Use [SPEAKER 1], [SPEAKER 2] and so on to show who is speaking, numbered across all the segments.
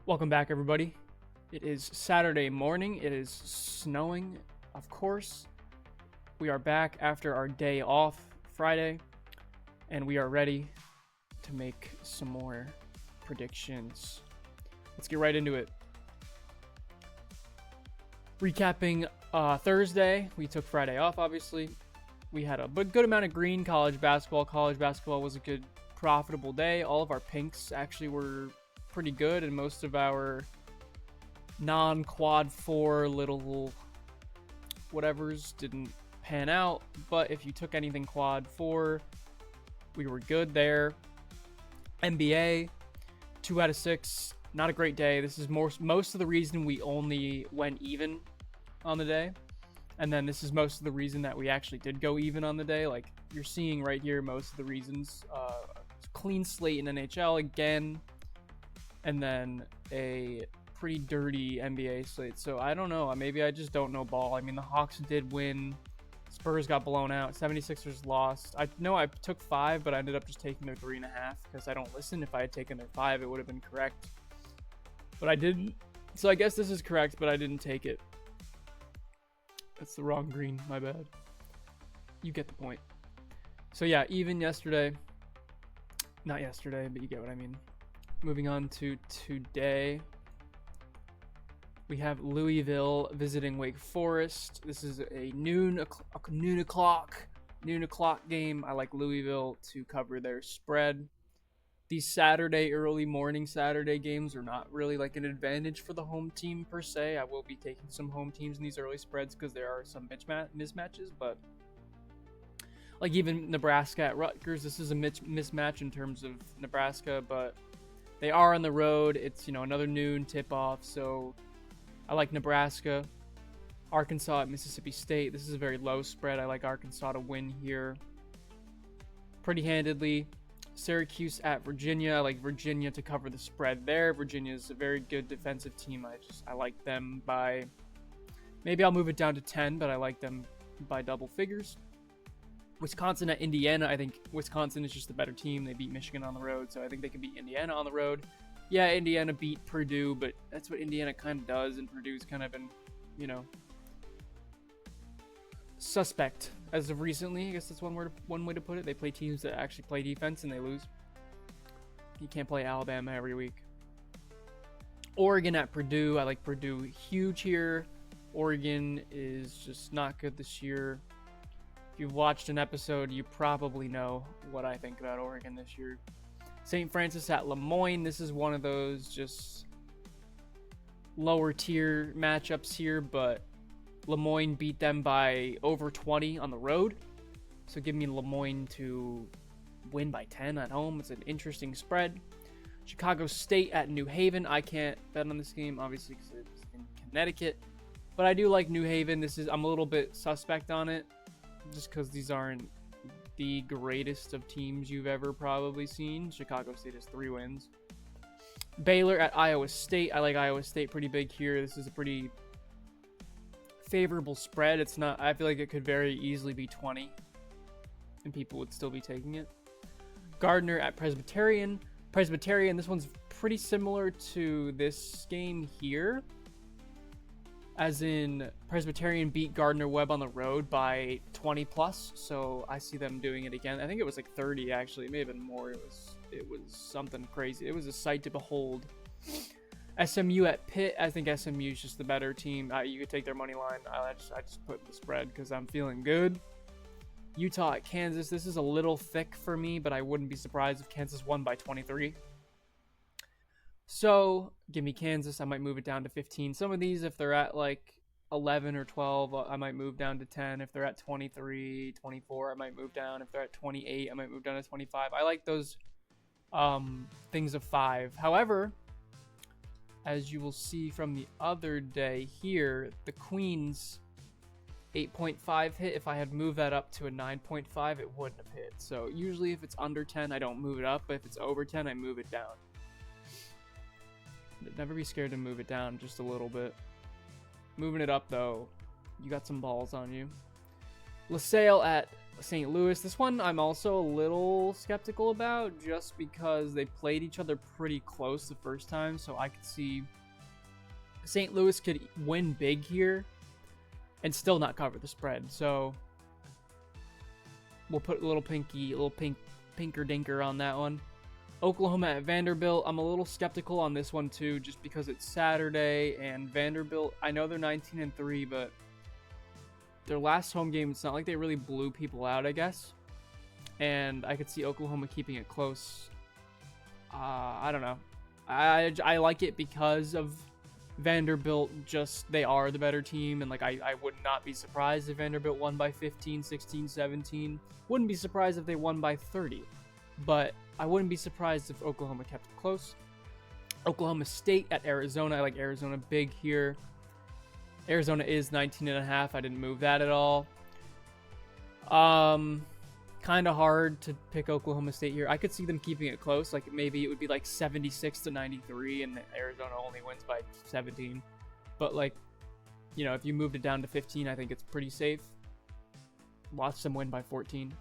[SPEAKER 1] Welcome back, everybody. It is Saturday morning. It is snowing, of course. We are back after our day off Friday, and we are ready to make some more predictions. Let's get right into it. Recapping Thursday, we took Friday off, obviously. We had a good amount of green college basketball. College basketball was a good, profitable day. All of our pinks actually were pretty good, and most of our non-quad 4 little whatevers didn't pan out. But if you took anything quad 4, we were good there. NBA 2 out of 6, not a great day. This is most of the reason we only went even on the day, and then this is most of the reason that we actually did go even on the day. Like you're seeing right here, most of the reasons. Clean slate in NHL again, and then a pretty dirty NBA slate. So I don't know. Maybe I just don't know ball. I mean, the Hawks did win. Spurs got blown out. 76ers lost. I know I took 5, but I ended up just taking their 3.5 because I don't listen. If I had taken their 5, it would have been correct. But I didn't. So I guess this is correct, but I didn't take it. That's the wrong green. My bad. You get the point. So yeah, even yesterday. Not yesterday, but you get what I mean. Moving on to today, we have Louisville visiting Wake Forest. This is a noon o'clock game. I like Louisville to cover their spread. These early morning Saturday games are not really like an advantage for the home team per se. I will be taking some home teams in these early spreads because there are some mismatches, but like even Nebraska at Rutgers, this is a mismatch in terms of Nebraska, but they are on the road. It's, another noon tip-off, so I like Nebraska. Arkansas at Mississippi State. This is a very low spread. I like Arkansas to win here pretty handedly. Syracuse at Virginia. I like Virginia to cover the spread there. Virginia is a very good defensive team. I like them by, maybe I'll move it down to 10, but I like them by double figures. Wisconsin at Indiana. I think Wisconsin is just the better team. They beat Michigan on the road, so I think they can beat Indiana on the road. Yeah, Indiana beat Purdue, but that's what Indiana kind of does, and Purdue's kind of been, suspect as of recently. I guess that's one way to put it. They play teams that actually play defense, and they lose. You can't play Alabama every week. Oregon at Purdue. I like Purdue huge here. Oregon is just not good this year. If you've watched an episode, you probably know what I think about Oregon this year. St. Francis at Lemoyne. This is one of those just lower tier matchups here, but Lemoyne beat them by over 20 on the road. So give me Lemoyne to win by 10 at home. It's an interesting spread. Chicago State at New Haven. I can't bet on this game, obviously, because it's in Connecticut. But I do like New Haven. I'm a little bit suspect on it, just because these aren't the greatest of teams you've ever probably seen. Chicago State has 3 wins. Baylor at Iowa State. I like Iowa State pretty big here. This is a pretty favorable spread. It's not. I feel like it could very easily be 20, and people would still be taking it. Gardner at Presbyterian. This one's pretty similar to this game here. As in, Presbyterian beat Gardner-Webb on the road by 20 plus, so I see them doing it again. I think it was like 30 actually. It may have been more. It was something crazy. It was a sight to behold. SMU at Pitt. I think SMU is just the better team. You could take their money line. I just put the spread because I'm feeling good. Utah at Kansas. This is a little thick for me, but I wouldn't be surprised if Kansas won by 23. So, give me Kansas. I might move it down to 15. Some of these, if they're at like 11 or 12, I might move down to 10. If they're at 23, 24, I might move down. If they're at 28, I might move down to 25. I like those things of 5. However, as you will see from the other day here, the Queens 8.5 hit. If I had moved that up to a 9.5, it wouldn't have hit. So, usually if it's under 10, I don't move it up. But if it's over 10, I move it down. Never be scared to move it down just a little bit. Moving it up, though, you got some balls on you. LaSalle at St. Louis. This one I'm also a little skeptical about just because they played each other pretty close the first time, so I could see St. Louis could win big here and still not cover the spread. So we'll put a little pinker dinker on that one. Oklahoma at Vanderbilt. I'm a little skeptical on this one too, just because it's Saturday and Vanderbilt. I know they're 19-3, but their last home game, it's not like they really blew people out, I guess. And I could see Oklahoma keeping it close. I don't know. I like it because of Vanderbilt. Just they are the better team, and like I would not be surprised if Vanderbilt won by 15, 16, 17. Wouldn't be surprised if they won by 30. But I wouldn't be surprised if Oklahoma kept it close. Oklahoma State at Arizona. I like Arizona big here. Arizona is 19.5. I didn't move that at all. Kind of hard to pick Oklahoma State here. I could see them keeping it close. Like maybe it would be like 76-93, and Arizona only wins by 17. But like, you know, if you moved it down to 15, I think it's pretty safe. Watch them win by 14.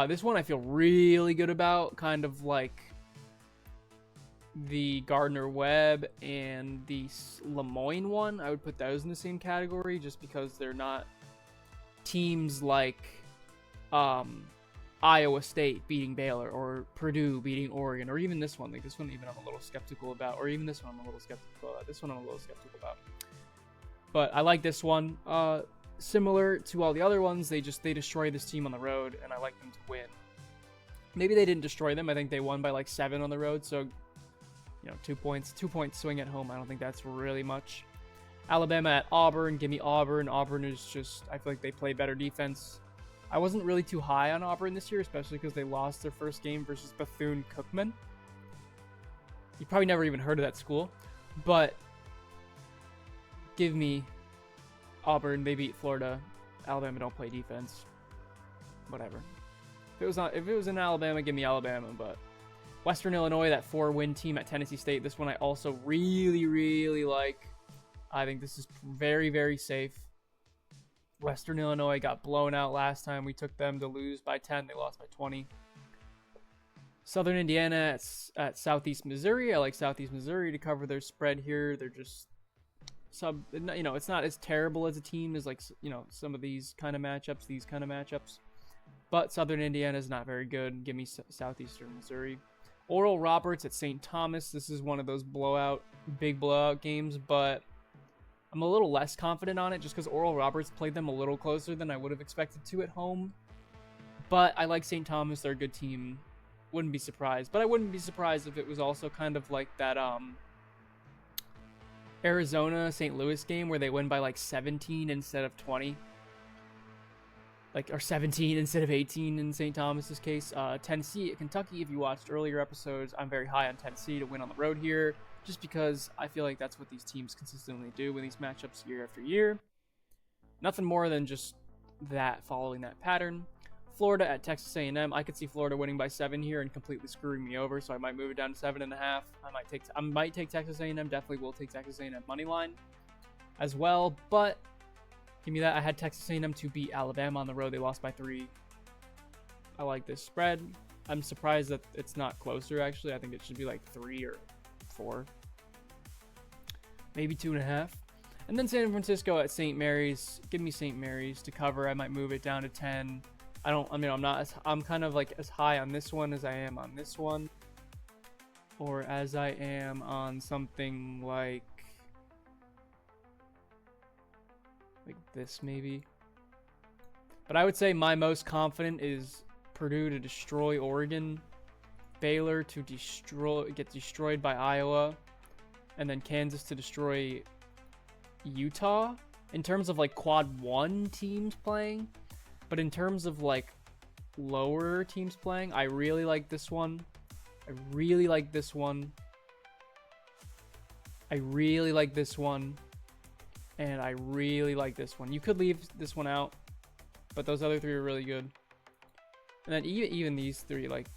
[SPEAKER 1] This one I feel really good about, kind of like the Gardner-Webb and the Lemoyne one. I would put those in the same category just because they're not teams like Iowa State beating Baylor or Purdue beating Oregon, or even this one. Like this one even I'm a little skeptical about, or even this one I'm a little skeptical about. This one I'm a little skeptical about. But I like this one. Similar to all the other ones, they destroy this team on the road, and I like them to win. Maybe they didn't destroy them. I think they won by like 7 on the road, so you know, 2 points. 2 point swing at home. I don't think that's really much. Alabama at Auburn. Give me Auburn. Auburn is just, I feel like they play better defense. I wasn't really too high on Auburn this year, especially because they lost their first game versus Bethune-Cookman. You probably never even heard of that school, but give me Auburn. They beat Florida. Alabama don't play defense. Whatever. If it was in Alabama, give me Alabama. But Western Illinois, that 4-win team at Tennessee State. This one I also really, really like. I think this is very, very safe. Western Illinois got blown out last time. We took them to lose by 10. They lost by 20. Southern Indiana at Southeast Missouri. I like Southeast Missouri to cover their spread here. They're just it's not as terrible as a team as like, some of these kind of matchups. But Southern Indiana is not very good. Give me Southeastern Missouri. Oral Roberts at St. Thomas. This is one of those big blowout games, but I'm a little less confident on it just because Oral Roberts played them a little closer than I would have expected to at home. But I like St. Thomas. They're a good team. Wouldn't be surprised. But I wouldn't be surprised if it was also kind of like that Arizona St. Louis game where they win by like 17 instead of 20. Or 17 instead of 18 in St. Thomas's case. Tennessee at Kentucky, if you watched earlier episodes, I'm very high on Tennessee to win on the road here, just because I feel like that's what these teams consistently do in these matchups year after year. Nothing more than just that, following that pattern. Florida at Texas A&M. I could see Florida winning by 7 here and completely screwing me over, so I might move it down to 7.5. I might take Texas A&M. Definitely will take Texas A&M money line as well, but give me that. I had Texas A&M to beat Alabama on the road. They lost by 3. I like this spread. I'm surprised that it's not closer, actually. I think it should be like 3 or 4. Maybe 2.5. And then San Francisco at St. Mary's. Give me St. Mary's to cover. I might move it down to 10. I'm kind of like as high on this one as I am on this one. Or as I am on something like this maybe. But I would say my most confident is Purdue to destroy Oregon, Baylor to get destroyed by Iowa, and then Kansas to destroy Utah in terms of like quad 1 teams playing. But in terms of like lower teams playing, I really like this one. I really like this one. I really like this one. And I really like this one. You could leave this one out, but those other 3 are really good. And then even these 3, like,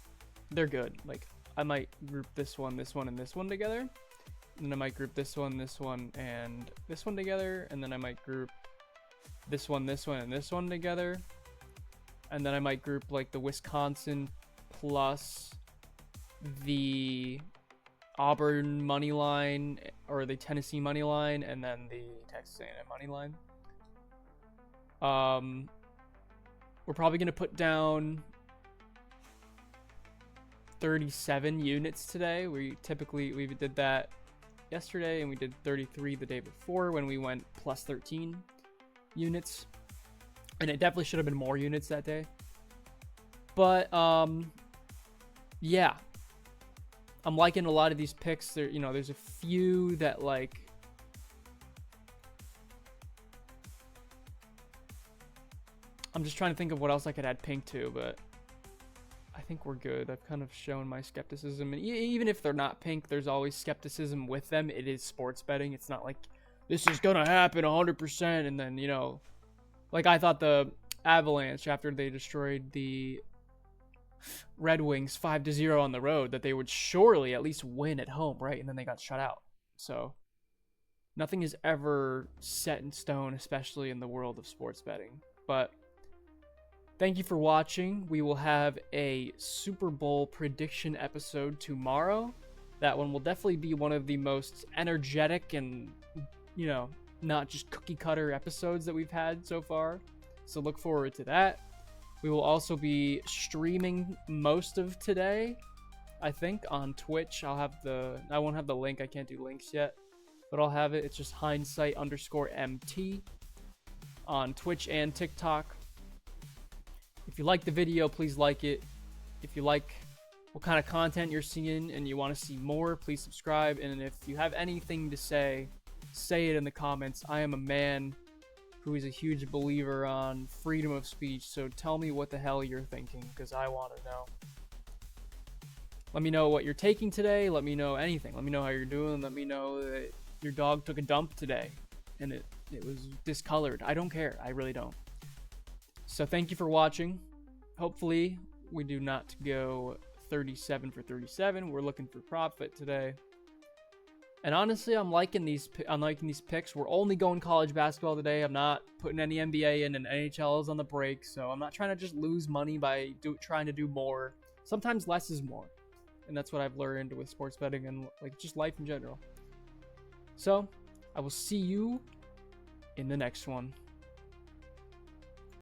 [SPEAKER 1] they're good. Like, I might group this one, and this one together. And then I might group this one, and this one together. And then I might group this one, and this one together. And then I might group like the Wisconsin plus the Auburn money line or the Tennessee money line, and then the Texas A&M money line. We're probably gonna put down 37 units today. We did that yesterday, and we did 33 the day before when we went plus 13 units, and it definitely should have been more units that day. But yeah, I'm liking a lot of these picks. There, there's a few that like I'm just trying to think of what else I could add pink to, but I think we're good. I've kind of shown my skepticism, and even if they're not pink, there's always skepticism with them. It is sports betting. It's not like this is gonna happen 100%, and then like I thought the Avalanche, after they destroyed the Red Wings 5-0 on the road, that they would surely at least win at home, right? And then they got shut out. So nothing is ever set in stone, especially in the world of sports betting. But thank you for watching. We will have a Super Bowl prediction episode tomorrow. That one will definitely be one of the most energetic and, not just cookie cutter episodes that we've had so far. So look forward to that. We will also be streaming most of today, I think, on Twitch. I won't have the link. I can't do links yet, but I'll have it. It's just Hindsight_MT on Twitch and TikTok. If you like the video, please like it. If you like what kind of content you're seeing and you want to see more, please subscribe. And if you have anything to say it in the comments. I am a man who is a huge believer on freedom of speech, so tell me what the hell you're thinking, because I want to know. Let me know what you're taking today. Let me know anything. Let me know how you're doing. Let me know that your dog took a dump today and it was discolored. I don't care. I really don't. So thank you for watching. Hopefully we do not go 37 for 37. We're looking for profit today. And honestly, I'm liking these picks. We're only going college basketball today. I'm not putting any NBA in, and NHL is on the break. So I'm not trying to just lose money by trying to do more. Sometimes less is more. And that's what I've learned with sports betting and like just life in general. So I will see you in the next one.